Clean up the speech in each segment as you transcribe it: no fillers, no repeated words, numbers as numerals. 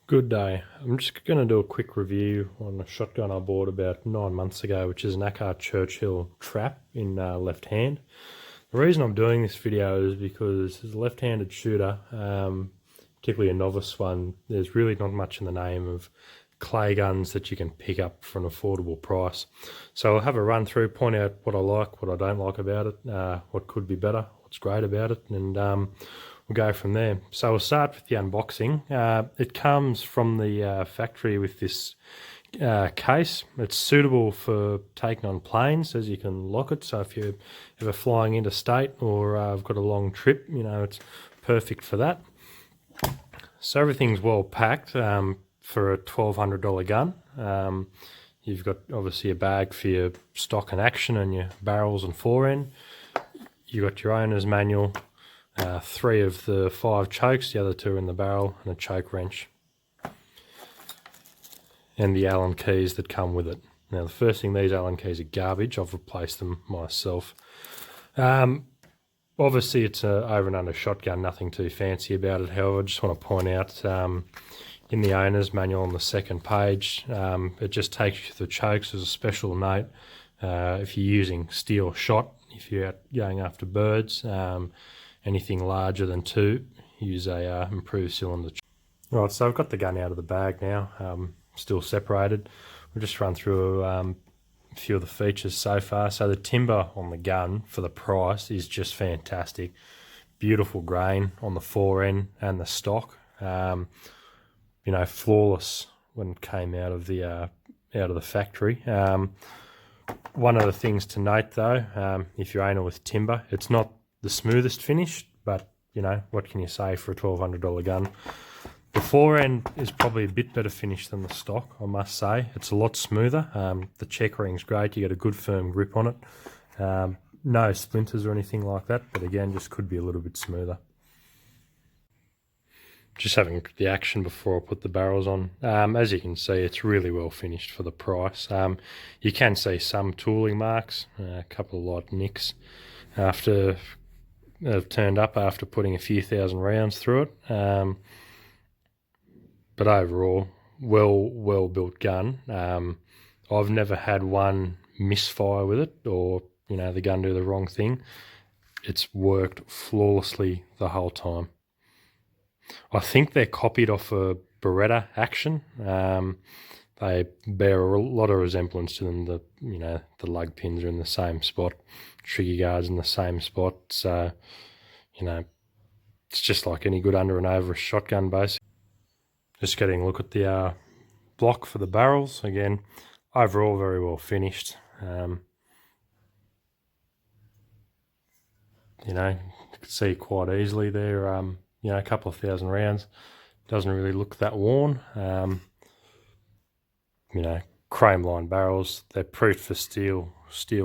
Good day. I'm just going to do a quick review on a shotgun I bought about 9 months ago, which is an Akkar Churchill Trap in left hand. The reason I'm doing this video is because as a left-handed shooter, particularly a novice one, there's really not much in the name of clay guns that you can pick up for an affordable price. So I'll have a run through, point out what I like, what I don't like about it, what could be better, what's great about it, and we'll go from there. So we'll start with the unboxing. It comes from the factory with this case. It's suitable for taking on planes, as you can lock it. So if you're ever flying interstate or have got a long trip, you know, it's perfect for that. So everything's well packed for a $1,200 gun. You've got obviously a bag for your stock and action and your barrels and forend. You've got your owner's manual, 3 of the 5 chokes, the other 2 are in the barrel, and a choke wrench. And the Allen keys that come with it. Now the first thing, these Allen keys are garbage. I've replaced them myself. Obviously it's a over and under shotgun, nothing too fancy about it. However, I just want to point out in the owner's manual on the second page, it just takes you through the chokes. There's a special note if you're using steel shot, if you're out going after birds, anything larger than 2, use a improved cylinder. Right, so I've got the gun out of the bag now, still separated. We'll just run through a few of the features so far. So the timber on the gun for the price is just fantastic. Beautiful grain on the forend and the stock. You know, flawless when it came out of the factory. One of the things to note though, if you're anal with timber, it's not the smoothest finish, but you know, what can you say for a $1,200 gun? The forend is probably a bit better finish than the stock, I must say. It's a lot smoother. The checkering's great. You get a good firm grip on it. No splinters or anything like that, but again, just could be a little bit smoother. Just having the action before I put the barrels on. As you can see, it's really well finished for the price. You can see some tooling marks, a couple of light nicks after they've turned up after putting a few thousand rounds through it. But overall, well built gun. I've never had one misfire with it, or you know, the gun do the wrong thing. It's worked flawlessly the whole time. I think they're copied off a Beretta action. They bear a lot of resemblance to them. The lug pins are in the same spot, trigger guards in the same spot. So, you know, it's just like any good under and over shotgun basically. Just getting a look at the block for the barrels. Again, overall very well finished. You know, you can see quite easily there, you know, a couple of thousand rounds. Doesn't really look that worn. You know, chrome lined barrels. They're proof for steel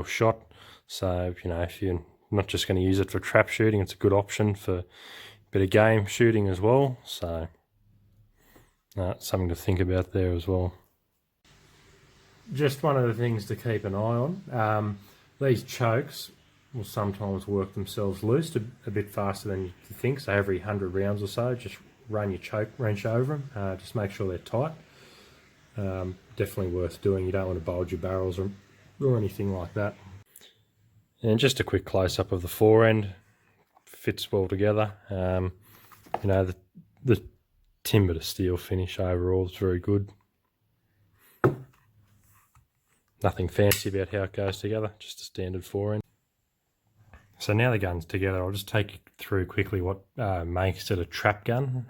shot. So, you know, if you're not just going to use it for trap shooting, it's a good option for a bit of game shooting as well. So, something to think about there as well. Just one of the things to keep an eye on, these chokes will sometimes work themselves loose a bit faster than you think. So every 100 rounds or so, just run your choke wrench over them, just make sure they're tight. Definitely worth doing. You don't want to bulge your barrels or anything like that. And just a quick close-up of the forend. Fits well together. You know, the timber to steel finish overall is very good. Nothing fancy about how it goes together, just a standard forend. So now the gun's together, I'll just take you through quickly what makes it a trap gun.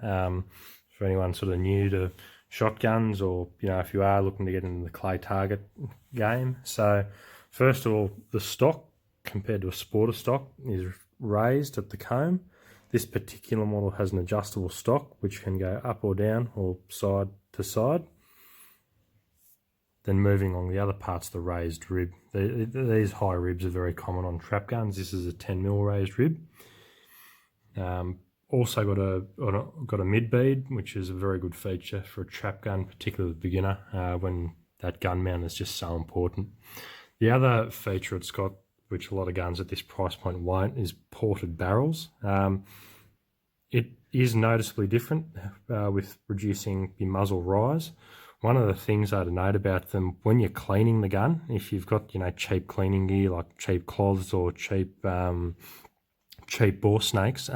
For anyone sort of new to shotguns, or you know, if you are looking to get into the clay target game. So first of all, the stock compared to a sporter stock is raised at the comb. This particular model has an adjustable stock which can go up or down or side to side. Then moving along the other parts, the raised rib. These high ribs are very common on trap guns. This is a 10mm raised rib. Also got a mid bead, which is a very good feature for a trap gun, particularly the beginner, when that gun mount is just so important. The other feature it's got, which a lot of guns at this price point won't, is ported barrels. It is noticeably different with reducing your muzzle rise. One of the things to note about them, when you're cleaning the gun, if you've got, cheap cleaning gear like cheap cloths or cheap bore snakes,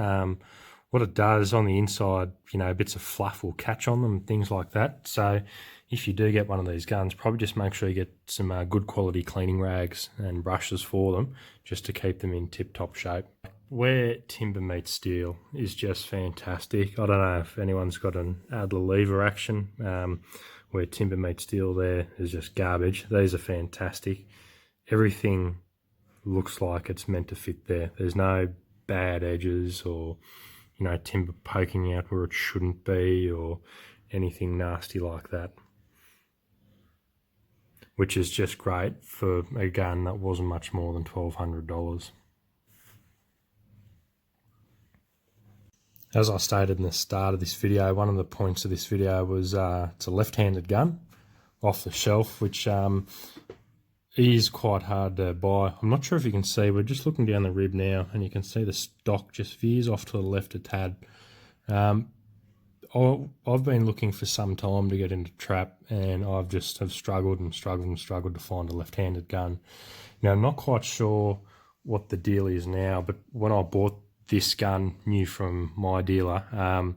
what it does on the inside, bits of fluff will catch on them, things like that. So if you do get one of these guns, probably just make sure you get some good quality cleaning rags and brushes for them, just to keep them in tip-top shape. Where timber meets steel is just fantastic. I don't know if anyone's got an Adler lever action. Where timber meets steel there is just garbage. These are fantastic. Everything looks like it's meant to fit there. There's no bad edges or, timber poking out where it shouldn't be or anything nasty like that. Which is just great for a gun that wasn't much more than $1,200. As I stated in the start of this video, one of the points of this video was it's a left-handed gun off the shelf, which is quite hard to buy. I'm not sure if you can see, we're just looking down the rib now, and you can see the stock just veers off to the left a tad. I've been looking for some time to get into trap, and I've just struggled to find a left-handed gun. Now, I'm not quite sure what the deal is now, but when I bought this gun new from my dealer, I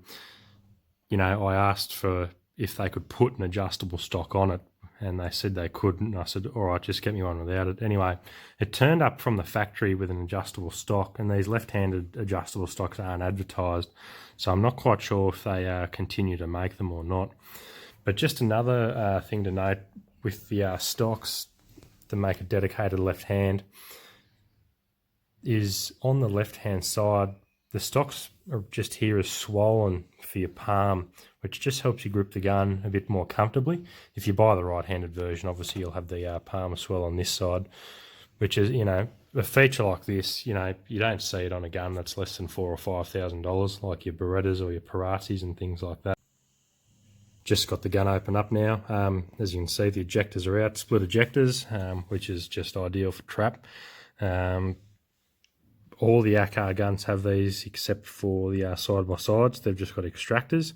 asked for if they could put an adjustable stock on it, and they said they couldn't. And I said, all right, just get me one without it. Anyway, it turned up from the factory with an adjustable stock, and these left-handed adjustable stocks aren't advertised, so I'm not quite sure if they continue to make them or not. But just another thing to note with the stocks to make a dedicated left hand is on the left-hand side, the stocks are just here as swollen for your palm, which just helps you grip the gun a bit more comfortably. If you buy the right-handed version, obviously you'll have the palm swell on this side, which is, a feature like this, you don't see it on a gun that's less than $4,000 or $5,000, like your Berettas or your Paratis and things like that. Just got the gun open up now. As you can see, the ejectors are out, split ejectors, which is just ideal for trap. All the Akkar guns have these except for the side-by-sides. They've just got extractors.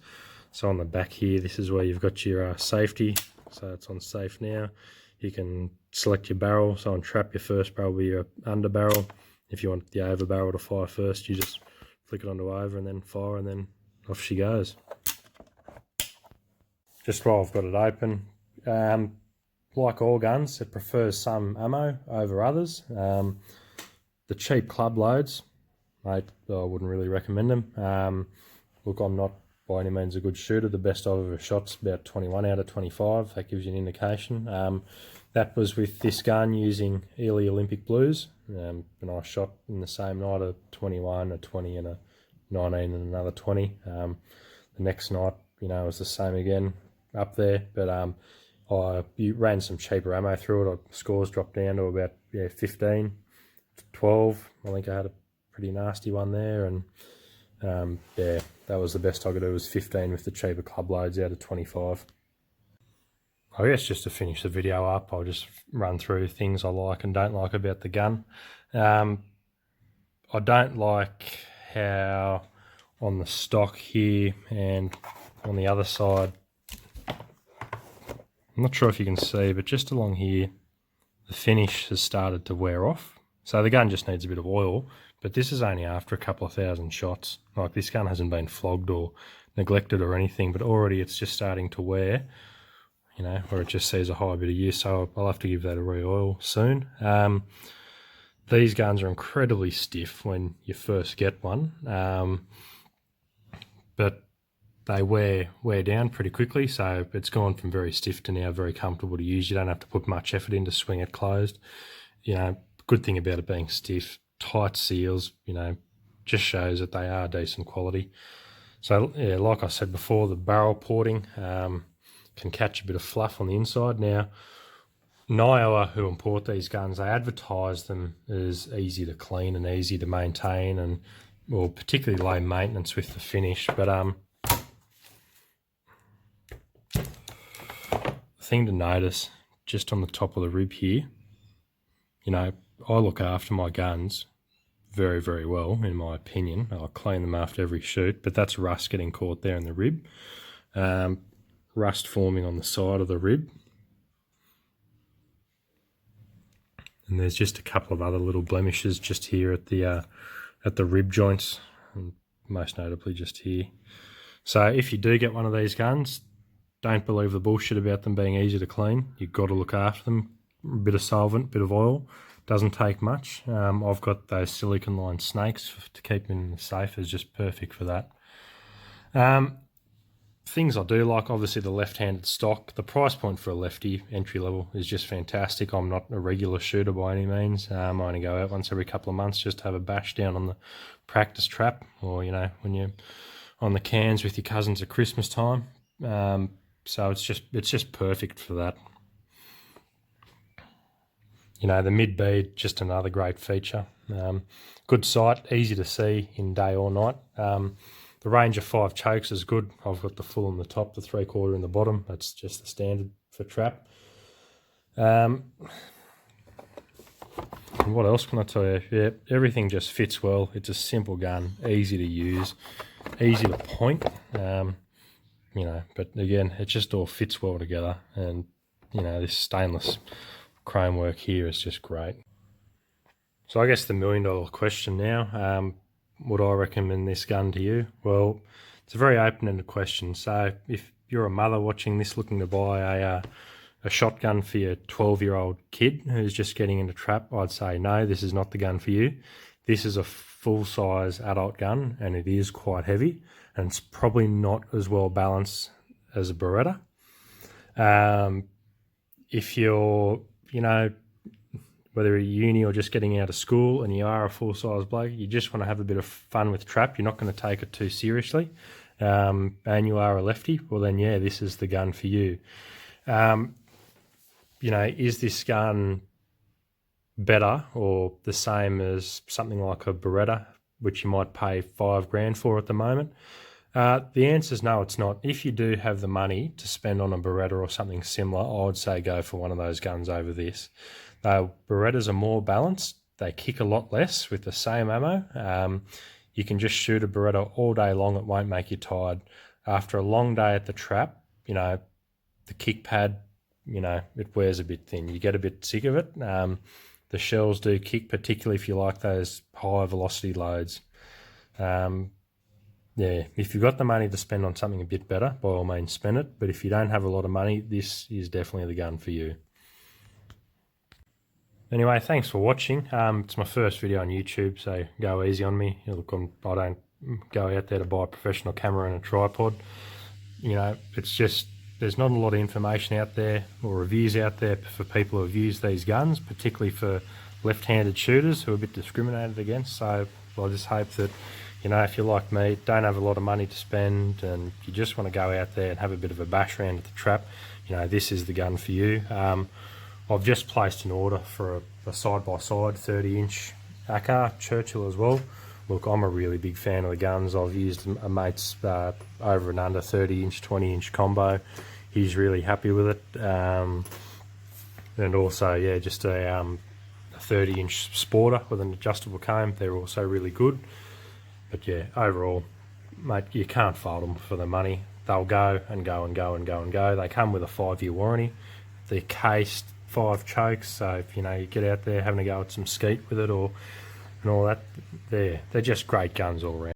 So on the back here, this is where you've got your safety. So it's on safe now. You can select your barrel. So on trap, your first barrel will be your under barrel. If you want the over barrel to fire first, you just flick it onto over and then fire, and then off she goes. Just while I've got it open, like all guns, it prefers some ammo over others. The cheap club loads, mate, I wouldn't really recommend them. Look, I'm not by any means a good shooter. The best I've ever shot's about 21 out of 25. That gives you an indication. That was with this gun using Ely Olympic Blues. And I shot in the same night a 21, a 20 and a 19 and another 20. The next night, it was the same again up there. But I ran some cheaper ammo through it. Scores dropped down to about 15. 12. I think I had a pretty nasty one there, and that was the best I could do, was 15 with the cheaper club loads out of 25. I guess just to finish the video up, I'll just run through things I like and don't like about the gun. I don't like how on the stock here and on the other side, I'm not sure if you can see, but just along here, the finish has started to wear off. So the gun just needs a bit of oil, but this is only after a couple of thousand shots. Like, this gun hasn't been flogged or neglected or anything, but already it's just starting to wear, or it just sees a high bit of use, so I'll have to give that a re-oil soon. These guns are incredibly stiff when you first get one, but they wear down pretty quickly, so it's gone from very stiff to now very comfortable to use. You don't have to put much effort in to swing it closed. Good thing about it being stiff, tight seals, just shows that they are decent quality. So, yeah, like I said before, the barrel porting can catch a bit of fluff on the inside. Now, Nioa, who import these guns, they advertise them as easy to clean and easy to maintain, and particularly low maintenance with the finish. But the thing to notice, just on the top of the rib here, I look after my guns very, very well, in my opinion. I'll clean them after every shoot, but that's rust getting caught there in the rib. Rust forming on the side of the rib. And there's just a couple of other little blemishes just here at the rib joints, and most notably just here. So if you do get one of these guns, don't believe the bullshit about them being easy to clean. You've got to look after them. A bit of solvent, a bit of oil. Doesn't take much. I've got those silicone lined snakes to keep them in the safe. Is just perfect for that. Things I do like, obviously the left-handed stock. The price point for a lefty entry level is just fantastic. I'm not a regular shooter by any means. I only go out once every couple of months just to have a bash down on the practice trap, or when you're on the cans with your cousins at Christmas time. So it's just perfect for that. The mid bead, just another great feature. Good sight, easy to see in day or night. The range of 5 chokes is good. I've got the full in the top, the 3/4 in the bottom. That's just the standard for trap. What else can I tell you? Yeah, everything just fits well. It's a simple gun, easy to use, easy to point. But again, it just all fits well together. And this stainless chrome work here is just great. So I guess the $1 million question now, would I recommend this gun to you? Well, it's a very open-ended question. So if you're a mother watching this looking to buy a shotgun for your 12-year-old kid who's just getting into trap, I'd say no, this is not the gun for you. This is a full-size adult gun, and it is quite heavy, and it's probably not as well balanced as a Beretta. If you're, whether you're uni or just getting out of school and you are a full-size bloke, you just want to have a bit of fun with trap, you're not going to take it too seriously, and you are a lefty, well then, yeah, this is the gun for you. Is this gun better or the same as something like a Beretta, which you might pay $5,000 for at the moment? The answer is no, it's not. If you do have the money to spend on a Beretta or something similar, I would say go for one of those guns over this. Berettas are more balanced. They kick a lot less with the same ammo. You can just shoot a Beretta all day long. It won't make you tired. After a long day at the trap, the kick pad, it wears a bit thin. You get a bit sick of it. The shells do kick, particularly if you like those high velocity loads. If you've got the money to spend on something a bit better, by all means spend it. But if you don't have a lot of money, this is definitely the gun for you. Anyway, thanks for watching. It's my first video on YouTube, so go easy on me. Look, I don't go out there to buy a professional camera and a tripod. It's just, there's not a lot of information out there or reviews out there for people who have used these guns, particularly for left-handed shooters who are a bit discriminated against. So I just hope that, if you're like me, don't have a lot of money to spend and you just want to go out there and have a bit of a bash around at the trap, this is the gun for you. I've just placed an order for a side-by-side 30-inch Akkar Churchill as well. Look, I'm a really big fan of the guns. I've used a mate's over and under 30-inch, 20-inch combo. He's really happy with it. And also, just a 30-inch Sporter with an adjustable comb. They're also really good. But yeah, overall, mate, you can't fault them for the money. They'll go and go and go and go and go. They come with a 5-year warranty. They're cased 5 chokes, so if you get out there having a go at some skeet with it and all that, they're just great guns all around.